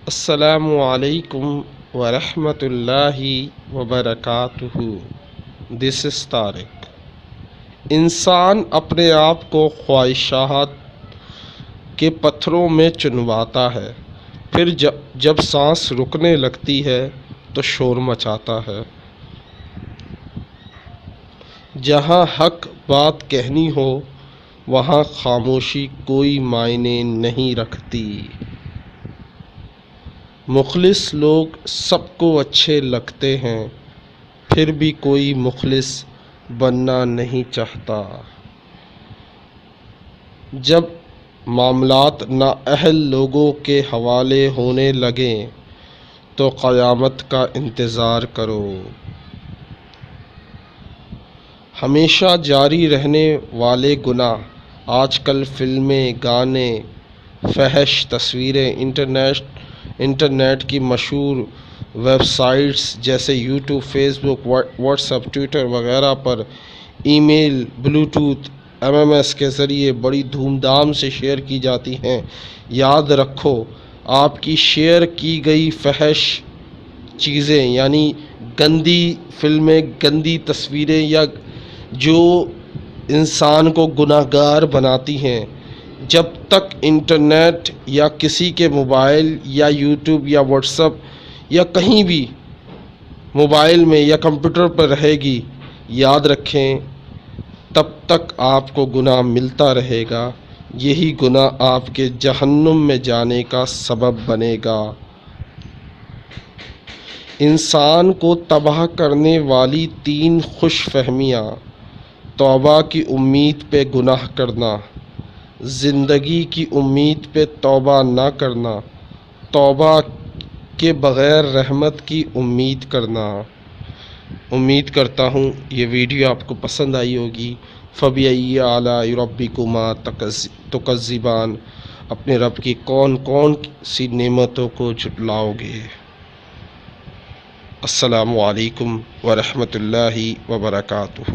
السلام علیکم ورحمۃ اللہ وبرکاتہ۔ دس از طارق۔ انسان اپنے آپ کو خواہشات کے پتھروں میں چنواتا ہے، پھر جب سانس رکنے لگتی ہے تو شور مچاتا ہے۔ جہاں حق بات کہنی ہو وہاں خاموشی کوئی معنی نہیں رکھتی۔ مخلص لوگ سب کو اچھے لگتے ہیں، پھر بھی کوئی مخلص بننا نہیں چاہتا۔ جب معاملات نااہل لوگوں کے حوالے ہونے لگیں تو قیامت کا انتظار کرو۔ ہمیشہ جاری رہنے والے گناہ آج کل فلمیں، گانے، فحش تصویریں، انٹرنیٹ کی مشہور ویب سائٹس جیسے یوٹیوب، فیس بک، واٹس ایپ، ٹویٹر وغیرہ پر، ای میل، بلوٹوتھ، MMS کے ذریعے بڑی دھوم دھام سے شیئر کی جاتی ہیں۔ یاد رکھو، آپ کی شیئر کی گئی فحش چیزیں یعنی گندی فلمیں، گندی تصویریں یا جو انسان کو گناہ گار بناتی ہیں، جب تک انٹرنیٹ یا کسی کے موبائل یا یوٹیوب یا واٹس ایپ یا کہیں بھی موبائل میں یا کمپیوٹر پر رہے گی، یاد رکھیں تب تک آپ کو گناہ ملتا رہے گا۔ یہی گناہ آپ کے جہنم میں جانے کا سبب بنے گا۔ انسان کو تباہ کرنے والی 3 خوش فہمیاں: توبہ کی امید پہ گناہ کرنا، زندگی کی امید پہ توبہ نہ کرنا، توبہ کے بغیر رحمت کی امید کرنا۔ امید کرتا ہوں یہ ویڈیو آپ کو پسند آئی ہوگی۔ فَبِأَيِّ آلَاءِ رَبِّكُمَا تُكَذِّبَانِ، اپنے رب کی کون کون سی نعمتوں کو جھٹلاؤ گے۔ السلام علیکم ورحمۃ اللہ وبرکاتہ۔